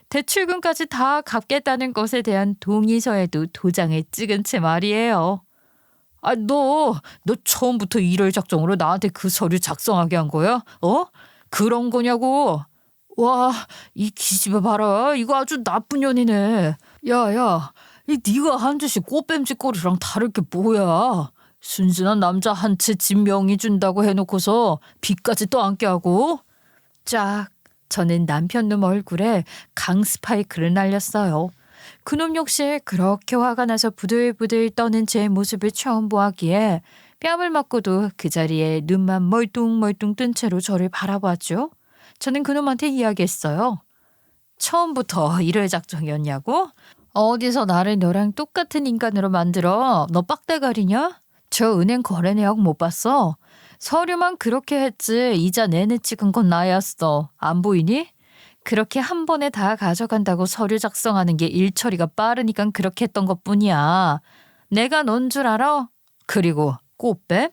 대출금까지 다 갚겠다는 것에 대한 동의서에도 도장을 찍은 채 말이에요. 너 처음부터 이럴 작정으로 나한테 그 서류 작성하게 한 거야? 그런 거냐고. 와, 이 기집애 봐라. 이거 아주 나쁜 년이네. 야, 네가 한 짓이 꽃뱀짓거리랑 다를 게 뭐야. 순진한 남자 한 채 집 명의 준다고 해놓고서 빚까지 떠안게 하고. 쫙. 저는 남편놈 얼굴에 강스파이크를 날렸어요. 그놈 역시 그렇게 화가 나서 부들부들 떠는 제 모습을 처음 보았기에 뺨을 맞고도 그 자리에 눈만 멀뚱멀뚱 뜬 채로 저를 바라봤죠. 저는 그놈한테 이야기했어요. 처음부터 이럴 작정이었냐고? 어디서 나를 너랑 똑같은 인간으로 만들어? 너 빡대가리냐? 저 은행 거래 내역 못 봤어? 서류만 그렇게 했지 이자 내내 찍은 건 나였어. 안 보이니? 그렇게 한 번에 다 가져간다고 서류 작성하는 게 일 처리가 빠르니까 그렇게 했던 것뿐이야. 내가 넌 줄 알아? 그리고 꽃뱀?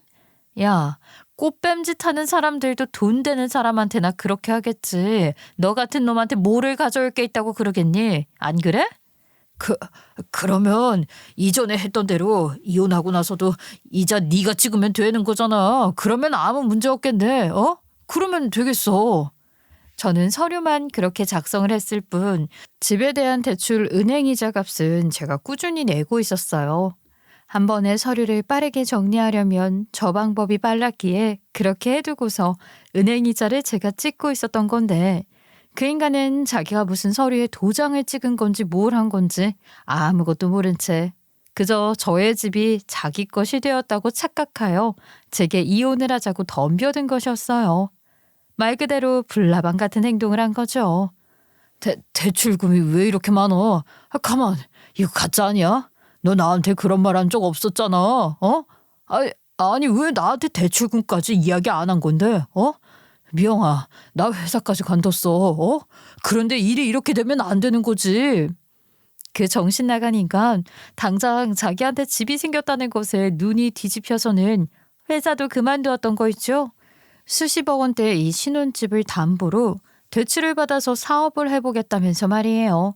야, 꽃뱀짓 하는 사람들도 돈 되는 사람한테나 그렇게 하겠지. 너 같은 놈한테 뭐를 가져올 게 있다고 그러겠니? 안 그래? 그러면 이전에 했던 대로 이혼하고 나서도 이자 네가 찍으면 되는 거잖아. 그러면 아무 문제 없겠네. 그러면 되겠어. 저는 서류만 그렇게 작성을 했을 뿐 집에 대한 대출 은행이자 값은 제가 꾸준히 내고 있었어요. 한 번에 서류를 빠르게 정리하려면 저 방법이 빨랐기에 그렇게 해두고서 은행이자를 제가 찍고 있었던 건데 그 인간은 자기가 무슨 서류에 도장을 찍은 건지 뭘 한 건지 아무것도 모른 채 그저 저의 집이 자기 것이 되었다고 착각하여 제게 이혼을 하자고 덤벼든 것이었어요. 말 그대로 불나방 같은 행동을 한 거죠. 대출금이 왜 이렇게 많어? 가만, 이거 가짜 아니야? 너 나한테 그런 말 한 적 없었잖아. 아니 왜 나한테 대출금까지 이야기 안 한 건데? 미영아, 나 회사까지 간뒀어. 그런데 일이 이렇게 되면 안 되는 거지. 그 정신 나간 인간 당장 자기한테 집이 생겼다는 것에 눈이 뒤집혀서는 회사도 그만두었던 거 있죠. 수십억 원대 이 신혼집을 담보로 대출을 받아서 사업을 해보겠다면서 말이에요.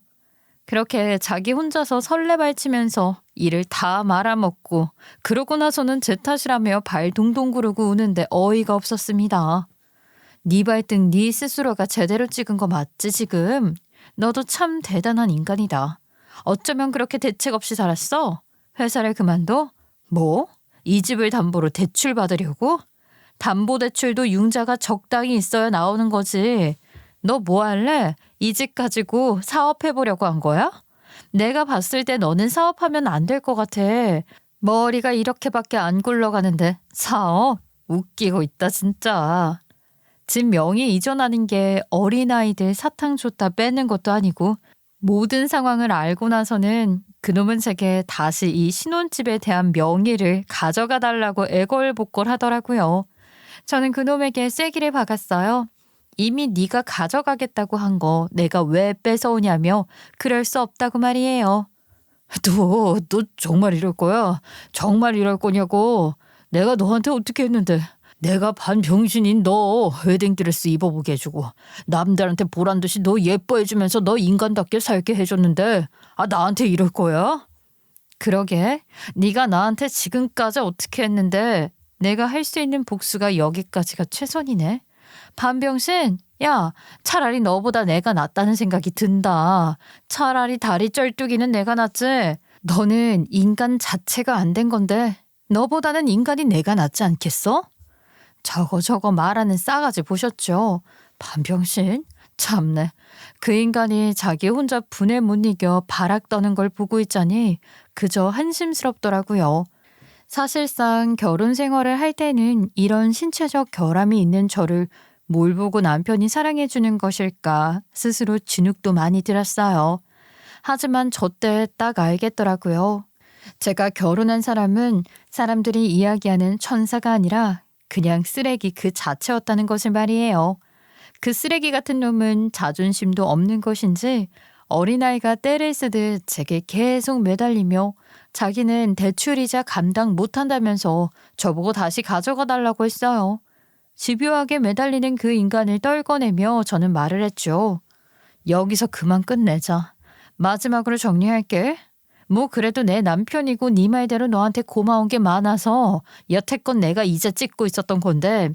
그렇게 자기 혼자서 설레발치면서 일을 다 말아먹고 그러고 나서는 제 탓이라며 발 동동 구르고 우는데 어이가 없었습니다. 네 발등 네 스스로가 제대로 찍은 거 맞지 지금? 너도 참 대단한 인간이다. 어쩌면 그렇게 대책 없이 살았어? 회사를 그만둬? 뭐? 이 집을 담보로 대출 받으려고? 담보대출도 융자가 적당히 있어야 나오는 거지. 너 뭐 할래? 이 집 가지고 사업해보려고 한 거야? 내가 봤을 때 너는 사업하면 안 될 것 같아. 머리가 이렇게밖에 안 굴러가는데 사업? 웃기고 있다 진짜. 집 명의 이전하는 게 어린아이들 사탕 줬다 빼는 것도 아니고 모든 상황을 알고 나서는 그놈은 제게 다시 이 신혼집에 대한 명의를 가져가 달라고 애걸복걸하더라고요. 저는 그놈에게 쐐기를 박았어요. 이미 네가 가져가겠다고 한 거 내가 왜 뺏어오냐며 그럴 수 없다고 말이에요. 너 정말 이럴 거야? 정말 이럴 거냐고? 내가 너한테 어떻게 했는데? 내가 반병신인 너 웨딩드레스 입어보게 해주고 남들한테 보란 듯이 너 예뻐해주면서 너 인간답게 살게 해줬는데 나한테 이럴 거야? 그러게 네가 나한테 지금까지 어떻게 했는데 내가 할 수 있는 복수가 여기까지가 최선이네. 반병신, 야, 차라리 너보다 내가 낫다는 생각이 든다. 차라리 다리 쩔뚝이는 내가 낫지. 너는 인간 자체가 안 된 건데 너보다는 인간이 내가 낫지 않겠어? 저거 말하는 싸가지 보셨죠? 반병신? 참네. 그 인간이 자기 혼자 분에 못 이겨 바락 떠는 걸 보고 있자니 그저 한심스럽더라고요. 사실상 결혼 생활을 할 때는 이런 신체적 결함이 있는 저를 뭘 보고 남편이 사랑해주는 것일까 스스로 진흙도 많이 들었어요. 하지만 저 때 딱 알겠더라고요. 제가 결혼한 사람은 사람들이 이야기하는 천사가 아니라 그냥 쓰레기 그 자체였다는 것을 말이에요. 그 쓰레기 같은 놈은 자존심도 없는 것인지 어린아이가 떼를 쓰듯 제게 계속 매달리며 자기는 대출이자 감당 못한다면서 저보고 다시 가져가 달라고 했어요. 집요하게 매달리는 그 인간을 떨궈내며 저는 말을 했죠. 여기서 그만 끝내자. 마지막으로 정리할게. 뭐 그래도 내 남편이고 네 말대로 너한테 고마운 게 많아서 여태껏 내가 이제 찍고 있었던 건데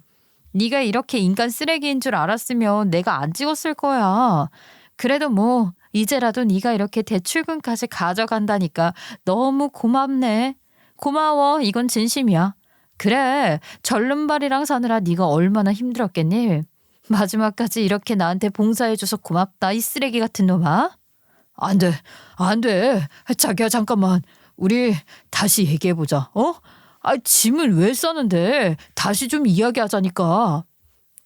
네가 이렇게 인간 쓰레기인 줄 알았으면 내가 안 찍었을 거야. 그래도 뭐 이제라도 네가 이렇게 대출금까지 가져간다니까 너무 고맙네. 고마워. 이건 진심이야. 그래. 절름발이랑 사느라 네가 얼마나 힘들었겠니? 마지막까지 이렇게 나한테 봉사해줘서 고맙다. 이 쓰레기 같은 놈아. 안 돼. 안 돼. 자기야 잠깐만. 우리 다시 얘기해보자. 짐을 왜 싸는데? 다시 좀 이야기하자니까.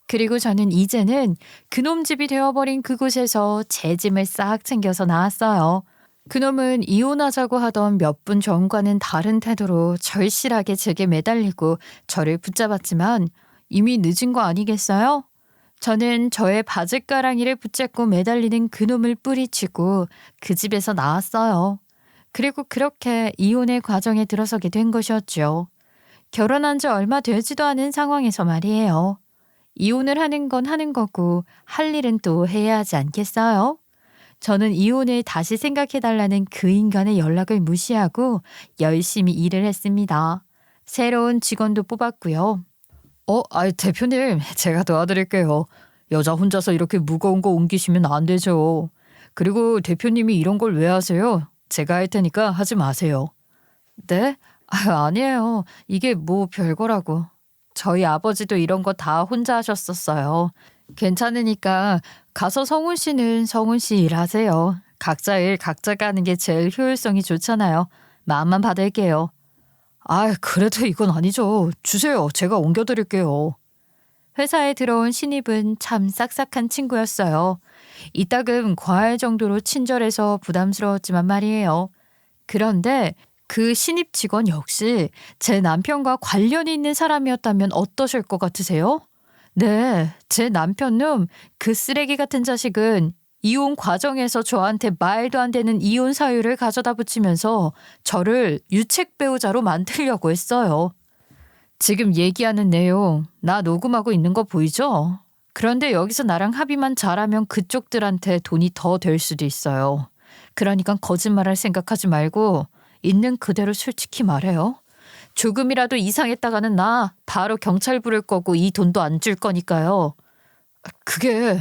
그리고 저는 이제는 그놈 집이 되어버린 그곳에서 제 짐을 싹 챙겨서 나왔어요. 그놈은 이혼하자고 하던 몇 분 전과는 다른 태도로 절실하게 제게 매달리고 저를 붙잡았지만 이미 늦은 거 아니겠어요? 저는 저의 바짓가랑이를 붙잡고 매달리는 그놈을 뿌리치고 그 집에서 나왔어요. 그리고 그렇게 이혼의 과정에 들어서게 된 것이었죠. 결혼한 지 얼마 되지도 않은 상황에서 말이에요. 이혼을 하는 건 하는 거고 할 일은 또 해야 하지 않겠어요? 저는 이혼을 다시 생각해달라는 그 인간의 연락을 무시하고 열심히 일을 했습니다. 새로운 직원도 뽑았고요. 대표님, 제가 도와드릴게요. 여자 혼자서 이렇게 무거운 거 옮기시면 안 되죠. 그리고 대표님이 이런 걸 왜 하세요? 제가 할 테니까 하지 마세요. 네? 아니에요. 이게 뭐 별거라고. 저희 아버지도 이런 거 다 혼자 하셨었어요. 괜찮으니까 가서 성훈 씨는 성훈 씨 일하세요. 각자 일 각자가 하는 게 제일 효율성이 좋잖아요. 마음만 받을게요. 그래도 이건 아니죠. 주세요. 제가 옮겨드릴게요. 회사에 들어온 신입은 참 싹싹한 친구였어요. 이따금 과할 정도로 친절해서 부담스러웠지만 말이에요. 그런데 그 신입 직원 역시 제 남편과 관련이 있는 사람이었다면 어떠실 것 같으세요? 네, 제 남편놈 그 쓰레기 같은 자식은 이혼 과정에서 저한테 말도 안 되는 이혼 사유를 가져다 붙이면서 저를 유책 배우자로 만들려고 했어요. 지금 얘기하는 내용 나 녹음하고 있는 거 보이죠? 그런데 여기서 나랑 합의만 잘하면 그쪽들한테 돈이 더 될 수도 있어요. 그러니까 거짓말할 생각하지 말고 있는 그대로 솔직히 말해요. 조금이라도 이상했다가는 나 바로 경찰 부를 거고 이 돈도 안 줄 거니까요. 그게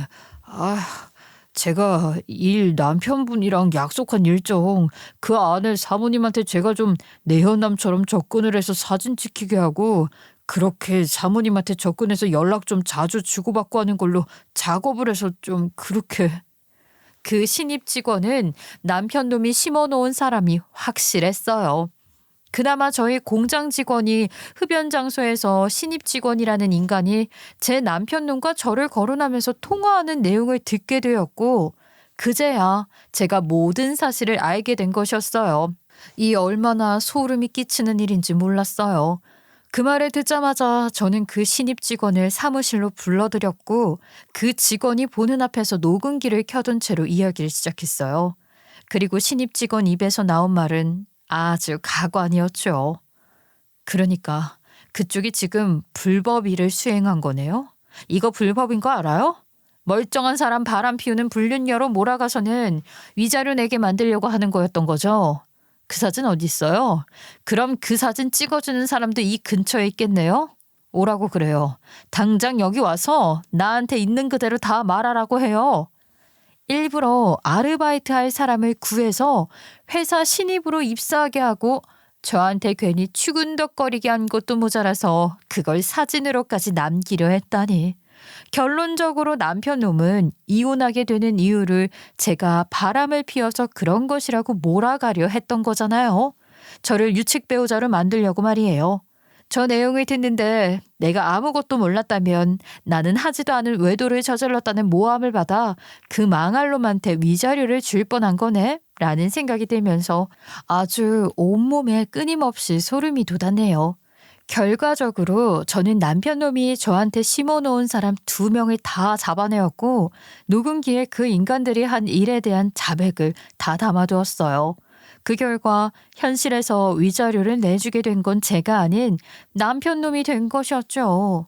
제가 남편분이랑 약속한 일정 그 안에 사모님한테 제가 좀 내연남처럼 접근을 해서 사진 찍히게 하고 그렇게 사모님한테 접근해서 연락 좀 자주 주고받고 하는 걸로 작업을 해서 좀 그렇게. 그 신입 직원은 남편 놈이 심어놓은 사람이 확실했어요. 그나마 저희 공장 직원이 흡연 장소에서 신입 직원이라는 인간이 제 남편 놈과 저를 거론하면서 통화하는 내용을 듣게 되었고, 그제야 제가 모든 사실을 알게 된 것이었어요. 이 얼마나 소름이 끼치는 일인지 몰랐어요. 그 말을 듣자마자 저는 그 신입 직원을 사무실로 불러들였고, 그 직원이 보는 앞에서 녹음기를 켜둔 채로 이야기를 시작했어요. 그리고 신입 직원 입에서 나온 말은 아주 가관이었죠. 그러니까 그쪽이 지금 불법 일을 수행한 거네요. 이거 불법인 거 알아요? 멀쩡한 사람 바람 피우는 불륜녀로 몰아가서는 위자료 내게 만들려고 하는 거였던 거죠. 그 사진 어디 있어요? 그럼 그 사진 찍어주는 사람도 이 근처에 있겠네요? 오라고 그래요. 당장 여기 와서 나한테 있는 그대로 다 말하라고 해요. 일부러 아르바이트 할 사람을 구해서 회사 신입으로 입사하게 하고 저한테 괜히 추근덕거리게 한 것도 모자라서 그걸 사진으로까지 남기려 했다니. 결론적으로 남편 놈은 이혼하게 되는 이유를 제가 바람을 피워서 그런 것이라고 몰아가려 했던 거잖아요. 저를 유책 배우자로 만들려고 말이에요. 저 내용을 듣는데 내가 아무것도 몰랐다면 나는 하지도 않은 외도를 저질렀다는 모함을 받아 그 망할 놈한테 위자료를 줄 뻔한 거네? 라는 생각이 들면서 아주 온몸에 끊임없이 소름이 돋았네요. 결과적으로 저는 남편 놈이 저한테 심어놓은 사람 2명을 다 잡아내었고 녹음기에 그 인간들이 한 일에 대한 자백을 다 담아두었어요. 그 결과 현실에서 위자료를 내주게 된 건 제가 아닌 남편 놈이 된 것이었죠.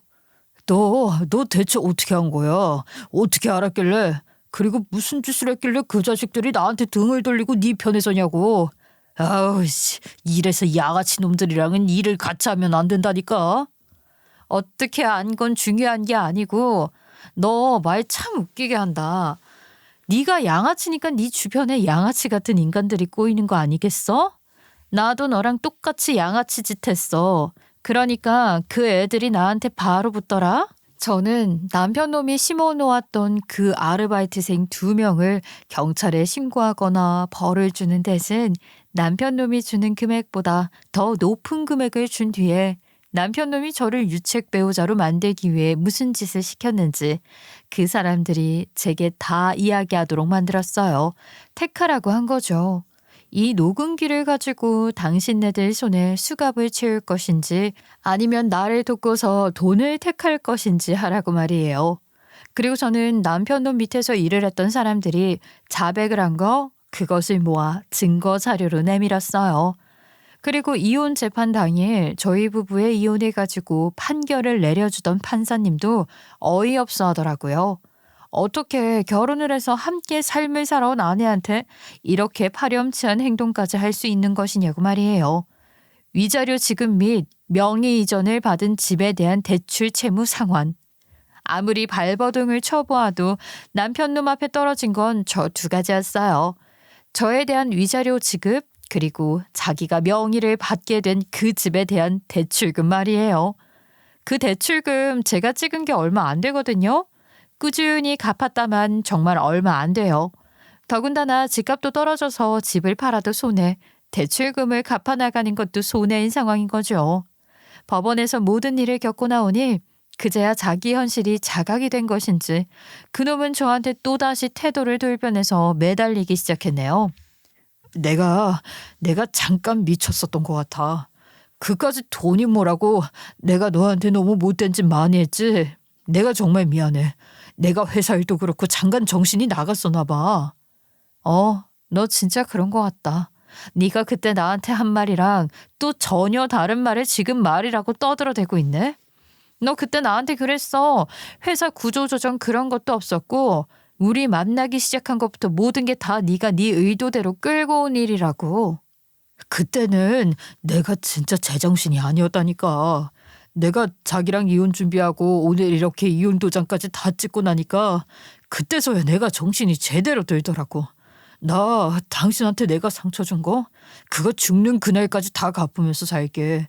너 대체 어떻게 한 거야? 어떻게 알았길래? 그리고 무슨 짓을 했길래 그 자식들이 나한테 등을 돌리고 네 편에 서냐고. 아우 씨, 이래서 양아치 놈들이랑은 일을 같이 하면 안 된다니까. 어떻게 안 건 중요한 게 아니고 너 말 참 웃기게 한다. 네가 양아치니까 네 주변에 양아치 같은 인간들이 꼬이는 거 아니겠어? 나도 너랑 똑같이 양아치 짓 했어. 그러니까 그 애들이 나한테 바로 붙더라. 저는 남편 놈이 심어놓았던 그 아르바이트생 2명을 경찰에 신고하거나 벌을 주는 대신 남편 놈이 주는 금액보다 더 높은 금액을 준 뒤에 남편 놈이 저를 유책 배우자로 만들기 위해 무슨 짓을 시켰는지 그 사람들이 제게 다 이야기하도록 만들었어요. 택하라고 한 거죠. 이 녹음기를 가지고 당신네들 손에 수갑을 채울 것인지 아니면 나를 돕고서 돈을 택할 것인지 하라고 말이에요. 그리고 저는 남편 놈 밑에서 일을 했던 사람들이 자백을 한 거 그것을 모아 증거 자료로 내밀었어요. 그리고 이혼 재판 당일 저희 부부의 이혼을 가지고 판결을 내려주던 판사님도 어이없어 하더라고요. 어떻게 결혼을 해서 함께 삶을 살아온 아내한테 이렇게 파렴치한 행동까지 할 수 있는 것이냐고 말이에요. 위자료 지급 및 명의 이전을 받은 집에 대한 대출 채무 상환. 아무리 발버둥을 쳐보아도 남편 놈 앞에 떨어진 건 저 2가지였어요. 저에 대한 위자료 지급 그리고 자기가 명의를 받게 된 그 집에 대한 대출금 말이에요. 그 대출금 제가 찍은 게 얼마 안 되거든요. 꾸준히 갚았다만 정말 얼마 안 돼요. 더군다나 집값도 떨어져서 집을 팔아도 손해, 대출금을 갚아나가는 것도 손해인 상황인 거죠. 법원에서 모든 일을 겪고 나오니 그제야 자기 현실이 자각이 된 것인지 그놈은 저한테 또다시 태도를 돌변해서 매달리기 시작했네요. 내가 잠깐 미쳤었던 것 같아. 그까짓 돈이 뭐라고. 내가 너한테 너무 못된 짓 많이 했지. 내가 정말 미안해. 내가 회사 일도 그렇고 잠깐 정신이 나갔었나 봐. 너 진짜 그런 것 같다. 네가 그때 나한테 한 말이랑 또 전혀 다른 말을 지금 말이라고 떠들어대고 있네. 너 그때 나한테 그랬어. 회사 구조조정 그런 것도 없었고 우리 만나기 시작한 것부터 모든 게 다 네가 네 의도대로 끌고 온 일이라고. 그때는 내가 진짜 제정신이 아니었다니까. 내가 자기랑 이혼 준비하고 오늘 이렇게 이혼 도장까지 다 찍고 나니까 그때서야 내가 정신이 제대로 들더라고. 나 당신한테 내가 상처 준 거? 그거 죽는 그날까지 다 갚으면서 살게.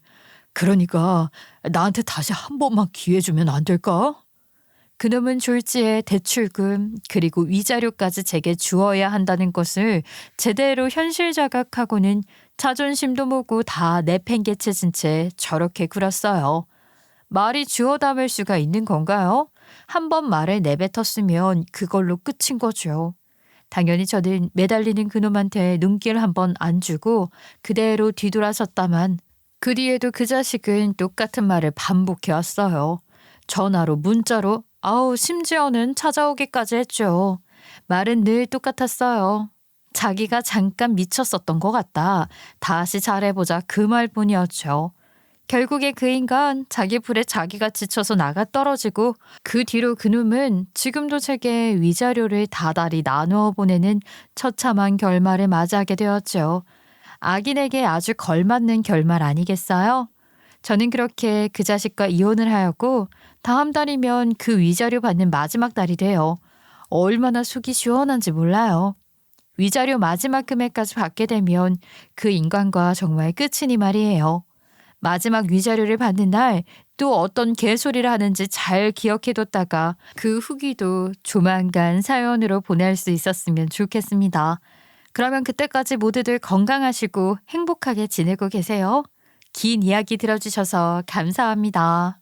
그러니까 나한테 다시 한 번만 기회 주면 안 될까? 그놈은 졸지에 대출금 그리고 위자료까지 제게 주어야 한다는 것을 제대로 현실 자각하고는 자존심도 모고 다 내팽개쳐진 채 저렇게 굴었어요. 말이 주워 담을 수가 있는 건가요? 한 번 말을 내뱉었으면 그걸로 끝인 거죠. 당연히 저는 매달리는 그놈한테 눈길 한 번 안 주고 그대로 뒤돌아섰다만 그 뒤에도 그 자식은 똑같은 말을 반복해왔어요. 전화로 문자로 심지어는 찾아오기까지 했죠. 말은 늘 똑같았어요. 자기가 잠깐 미쳤었던 것 같다. 다시 잘해보자 그 말뿐이었죠. 결국에 그 인간 자기 불에 자기가 지쳐서 나가 떨어지고 그 뒤로 그놈은 지금도 제게 위자료를 다달이 나누어 보내는 처참한 결말을 맞이하게 되었죠. 악인에게 아주 걸맞는 결말 아니겠어요? 저는 그렇게 그 자식과 이혼을 하였고 다음 달이면 그 위자료 받는 마지막 달이 돼요. 얼마나 속이 시원한지 몰라요. 위자료 마지막 금액까지 받게 되면 그 인간과 정말 끝이니 말이에요. 마지막 위자료를 받는 날 또 어떤 개소리를 하는지 잘 기억해뒀다가 그 후기도 조만간 사연으로 보낼 수 있었으면 좋겠습니다. 그러면 그때까지 모두들 건강하시고 행복하게 지내고 계세요. 긴 이야기 들어주셔서 감사합니다.